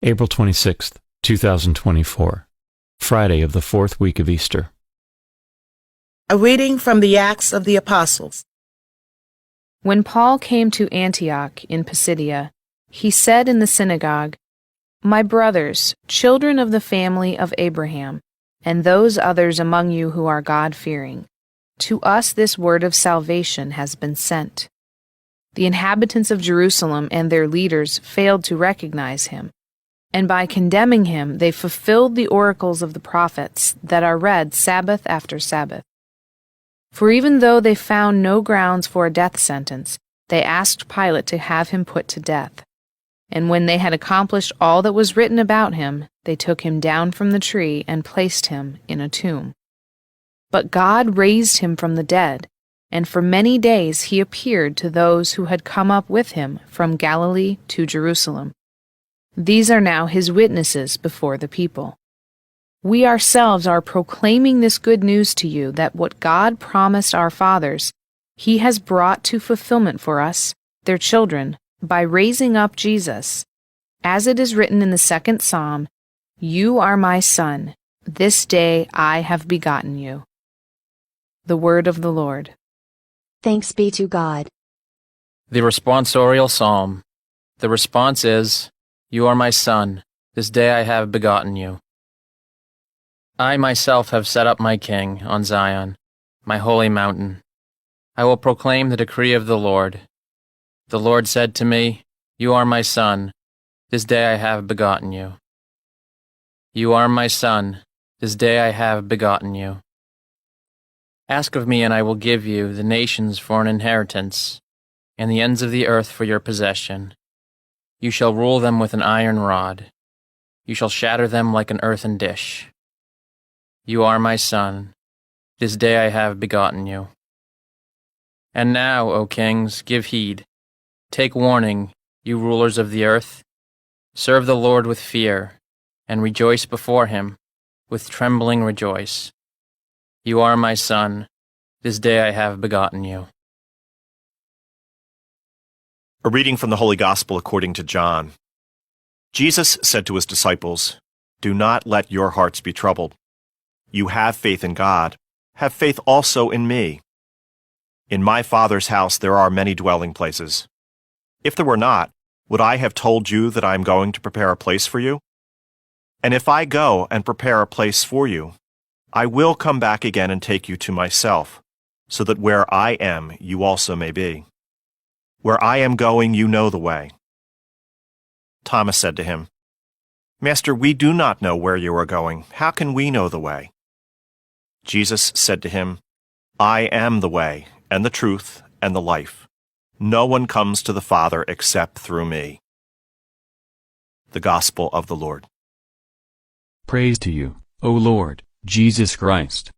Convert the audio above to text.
April 26th, 2024, Friday of the fourth week of Easter. A reading from the Acts of the Apostles. When Paul came to Antioch in Pisidia, he said in the synagogue, "My brothers, children of the family of Abraham, and those others among you who are God-fearing, to us this word of salvation has been sent." The inhabitants of Jerusalem and their leaders failed to recognize him, and by condemning him they fulfilled the oracles of the prophets that are read Sabbath after Sabbath. For even though they found no grounds for a death sentence, they asked Pilate to have him put to death. And when they had accomplished all that was written about him, they took him down from the tree and placed him in a tomb. But God raised him from the dead, and for many days he appeared to those who had come up with him from Galilee to Jerusalem. These are now his witnesses before the people. We ourselves are proclaiming this good news to you, that what God promised our fathers, he has brought to fulfillment for us, their children, by raising up Jesus. As it is written in the second Psalm, "You are my son, this day I have begotten you." The word of the Lord. Thanks be to God. The responsorial psalm. The response is, "You are my son, this day I have begotten you." I myself have set up my king on Zion, my holy mountain. I will proclaim the decree of the Lord. The Lord said to me, "You are my son, this day I have begotten you." You are my son, this day I have begotten you. Ask of me, and I will give you the nations for an inheritance, and the ends of the earth for your possession. You shall rule them with an iron rod. You shall shatter them like an earthen dish. You are my son, this day I have begotten you. And now, O kings, give heed. Take warning, you rulers of the earth. Serve the Lord with fear, and rejoice before him, with trembling rejoice. You are my son, this day I have begotten you. A reading from the Holy Gospel according to John. Jesus said to his disciples, "Do not let your hearts be troubled. You have faith in God, have faith also in me. In my Father's house there are many dwelling places. If there were not, would I have told you that I am going to prepare a place for you? And if I go and prepare a place for you, I will come back again and take you to myself, so that where I am, you also may be. Where I am going, you know the way." Thomas said to him, "Master, we do not know where you are going. How can we know the way?" Jesus said to him, "I am the way, and the truth, and the life. No one comes to the Father except through me." The Gospel of the Lord. Praise to you, O Lord, Jesus Christ.